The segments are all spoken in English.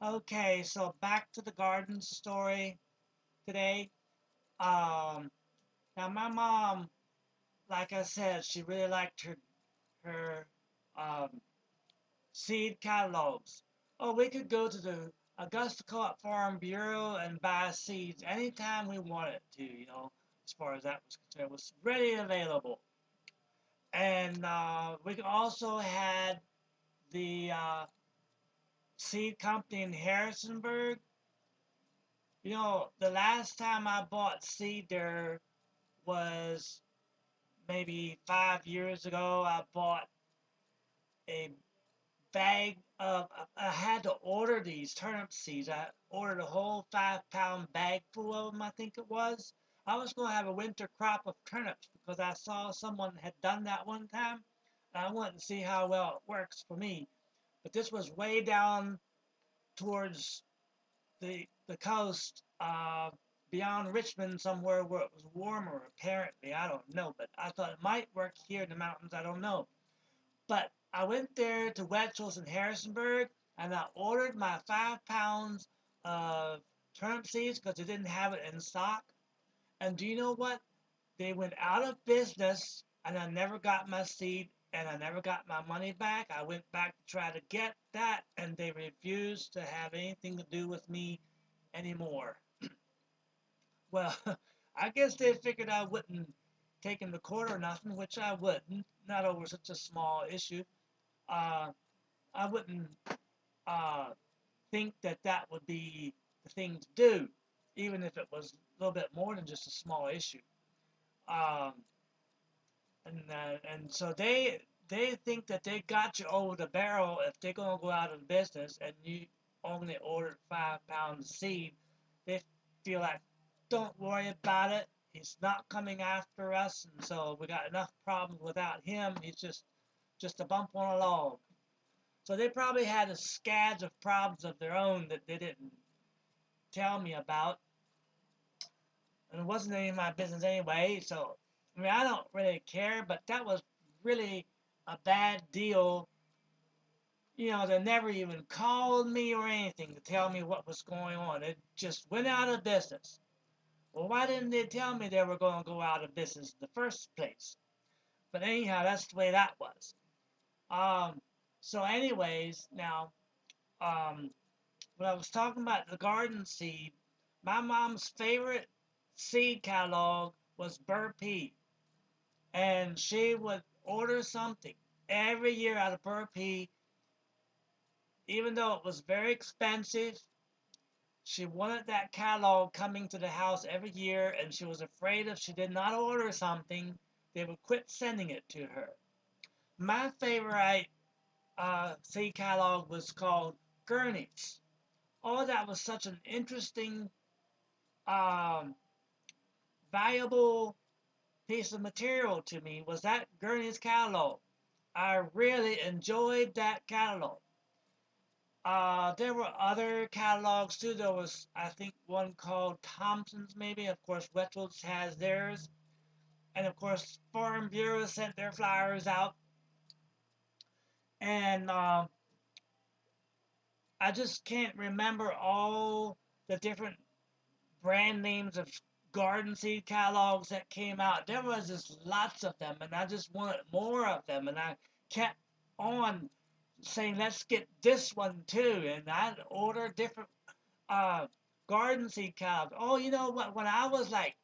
Okay, so back to the garden story today. Um, Now my mom, like I said, she really liked her um, seed catalogs. Oh, we could go to the Augusta Co-op Farm Bureau and buy seeds anytime we wanted to. As far as that was concerned, it was ready and available. And we also had the seed company in Harrisonburg. The last time I bought seed there was maybe 5 years ago. I bought a bag of, I had to order these turnip seeds. I ordered a whole 5 pound bag full of them, I think it was. I was going to have a winter crop of turnips because I saw someone had done that one time. And I wanted to see how well it works for me. But this was way down towards the coast, beyond Richmond, somewhere where it was warmer, apparently. I don't know. But I thought it might work here in the mountains. I don't know. But I went there to Wetzel's in Harrisonburg and I ordered my 5 pounds of turnip seeds because they didn't have it in stock. And do you know what? They went out of business and I never got my seed and I never got my money back. I went back to try to get that and they refused to have anything to do with me anymore. Well, I guess they figured I wouldn't take him to court or nothing, which I wouldn't, not over such a small issue. Uh, I wouldn't uh, think that that would be the thing to do, even if it was a little bit more than just a small issue. Um, and so they think that they got you over the barrel if they're gonna go out of business and you only ordered 5 pounds of seed. They feel like, don't worry about it. He's not coming after us, and so we got enough problems without him. He's just a bump on a log. So they probably had a scads of problems of their own that they didn't tell me about, and it wasn't any of my business anyway. So, I mean, I don't really care, but that was really a bad deal. They never even called me or anything to tell me what was going on. It just went out of business. Well, why didn't they tell me they were going to go out of business in the first place? But anyhow, that's the way that was. Um, so, anyways, now, um, when I was talking about the garden seed, my mom's favorite seed catalog was Burr Pea. And she would order something every year out of Burr Pea, even though it was very expensive. She wanted that catalog coming to the house every year, and she was afraid if she did not order something, they would quit sending it to her. My favorite seed catalog was called Gurney's. Oh, that was such an interesting, um, valuable piece of material to me was that Gurney's catalog. I really enjoyed that catalog. There were other catalogs too. There was, I think, one called Thompson's, maybe. Of course, Wetzel's has theirs. And of course, Farm Bureau sent their flyers out. And I just can't remember all the different brand names of garden seed catalogs that came out. There was just lots of them, and I just wanted more of them. And I kept on saying, let's get this one too. And I'd order different uh, garden seed catalogs. Oh, you know what? When I was like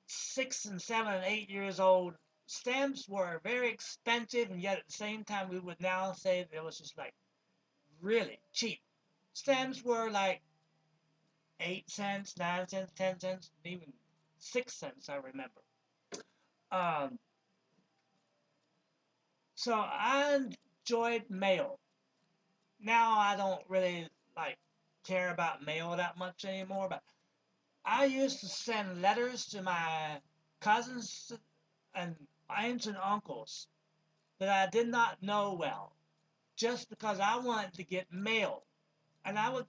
6 and 7 and 8 years old, stamps were very expensive, and yet at the same time, we would now say that it was just like really cheap. Stamps were like 8 cents, 9 cents, 10 cents, even 6 cents. I remember. Um, so I enjoyed mail. Now I don't really like care about mail that much anymore, but I used to send letters to my cousins and aunts and uncles that I did not know well, just because I wanted to get mail. And I would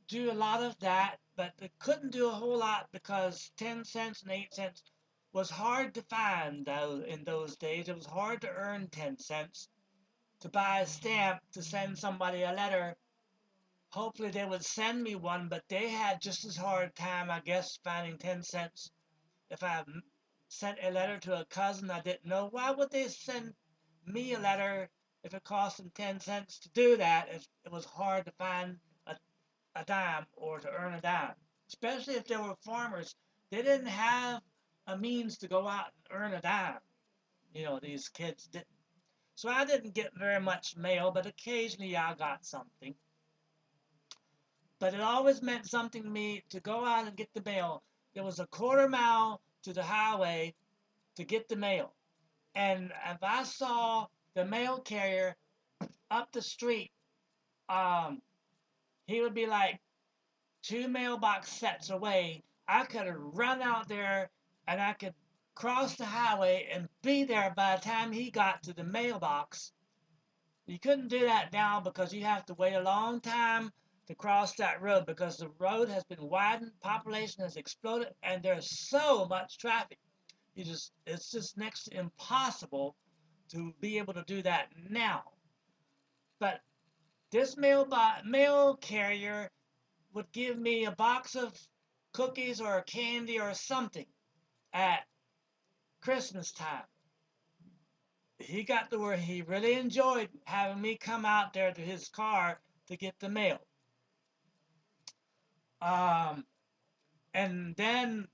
do a lot of that, but I couldn't do a whole lot because 10 cents and 8 cents was hard to find in those days. It was hard to earn 10 cents. to buy a stamp to send somebody a letter. Hopefully they would send me one, but they had just as hard time, I guess, finding 10 cents. If I sent a letter to a cousin I didn't know, why would they send me a letter if it cost them 10 cents to do that? It was hard to find a dime or to earn a dime, especially if they were farmers. They didn't have a means to go out and earn a dime. These kids didn't. So I didn't get very much mail, but occasionally I got something. But it always meant something to me to go out and get the mail. There was a quarter mile to the highway to get the mail. And if I saw the mail carrier up the street, um, he would be like two mailbox sets away. I could run out there and I could cross the highway and be there by the time he got to the mailbox. You couldn't do that now because you have to wait a long time to cross that road because the road has been widened, population has exploded, and there's so much traffic. It's just next to impossible to be able to do that now. But this mail carrier would give me a box of cookies or candy or something at Christmas time. He got to where he really enjoyed having me come out there to his car to get the mail. Um, and then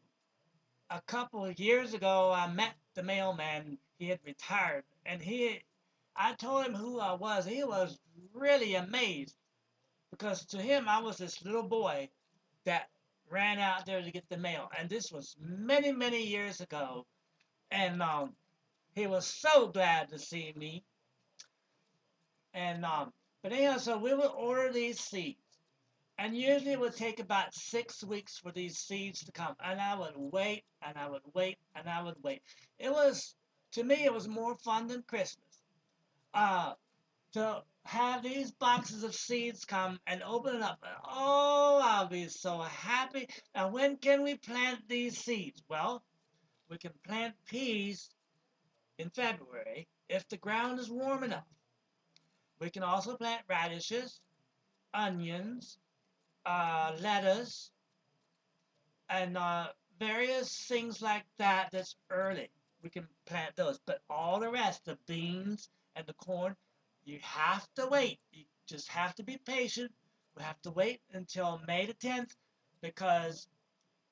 a couple of years ago, I met the mailman. He had retired, and I told him who I was. He was really amazed because to him, I was this little boy that ran out there to get the mail, and this was many, many years ago. And he was so glad to see me. And but anyhow, so we would order these seeds. And usually it would take about 6 weeks for these seeds to come. And I would wait and I would wait and I would wait. To me, it was more fun than Christmas. Uh, to have these boxes of seeds come and open it up. Oh, I'll be so happy. And when can we plant these seeds? Well, we can plant peas in February if the ground is warm enough. We can also plant radishes, onions, lettuce, and various things like that that's early. We can plant those. But all the rest, the beans and the corn, you have to wait. You just have to be patient. We have to wait until May the 10th because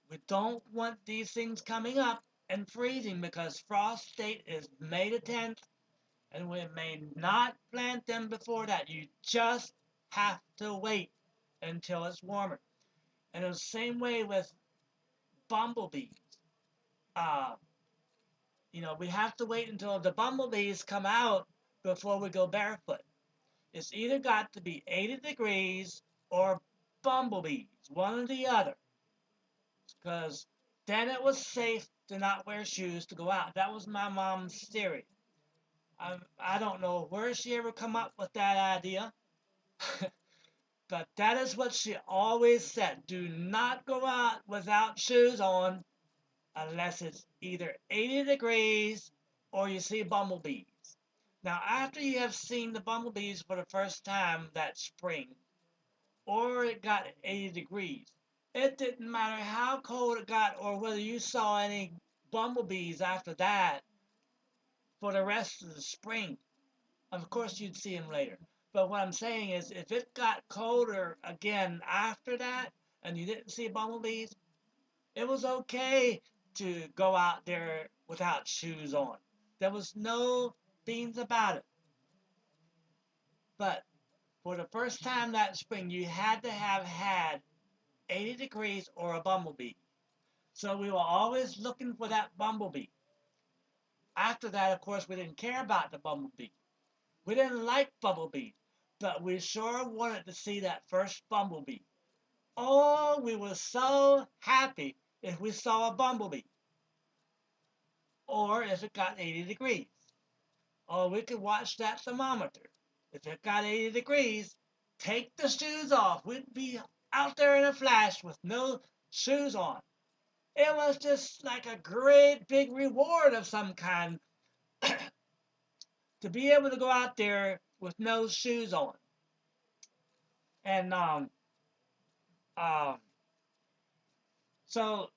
we don't want these things coming up and freezing because frost date is May the 10th and we may not plant them before that. You just have to wait until it's warmer. And the same way with bumblebees. Uh, we have to wait until the bumblebees come out before we go barefoot. It's either got to be 80 degrees or bumblebees, one or the other, because then it was safe to not wear shoes to go out. That was my mom's theory. I don't know where she ever come up with that idea, but that is what she always said. Do not go out without shoes on unless it's either 80 degrees or you see bumblebees. Now, after you have seen the bumblebees for the first time that spring, or it got 80 degrees, it didn't matter how cold it got or whether you saw any bumblebees after that for the rest of the spring. Of course, you'd see them later. But what I'm saying is, if it got colder again after that and you didn't see bumblebees, it was okay to go out there without shoes on. There was no beans about it. But for the first time that spring, you had to have had 80 degrees or a bumblebee. So we were always looking for that bumblebee. After that, of course, we didn't care about the bumblebee. We didn't like bumblebees, but we sure wanted to see that first bumblebee. Oh, we were so happy if we saw a bumblebee or if it got 80 degrees. Or we could watch that thermometer. If it got 80 degrees, take the shoes off. We'd be out there in a flash with no shoes on. It was just like a great big reward of some kind to be able to go out there with no shoes on. And um, so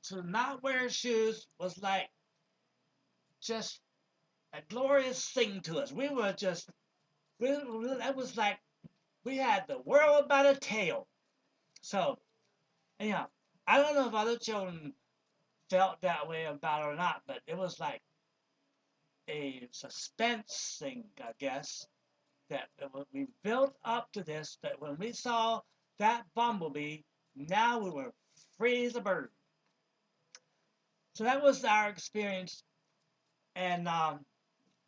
to not wear shoes was like just a glorious thing to us. We were just, that was like we had the world by the tail. So, anyhow, I don't know if other children felt that way about it or not, but it was like a suspense thing, I guess, that we built up to this, that when we saw that bumblebee, now we were free as a bird. So that was our experience. And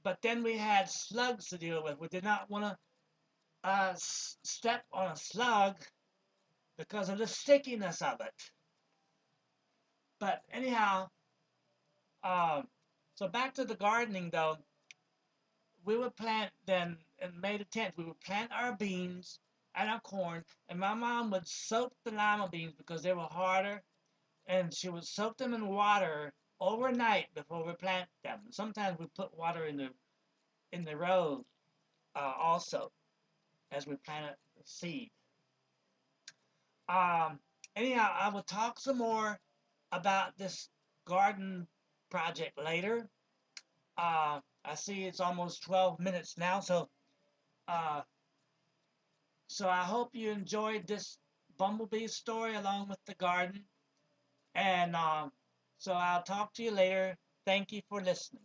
but then we had slugs to deal with. We did not want to step on a slug because of the stickiness of it. But anyhow, um, so back to the gardening though, we would plant then in May the 10th, we would plant our beans and our corn, and my mom would soak the lima beans because they were harder, and she would soak them in water overnight before we plant them. Sometimes we put water in the road also as we planted the seed. Um, anyhow, I will talk some more about this garden project later. I see it's almost 12 minutes now, uh, so I hope you enjoyed this bumblebee story along with the garden. And so I'll talk to you later. Thank you for listening.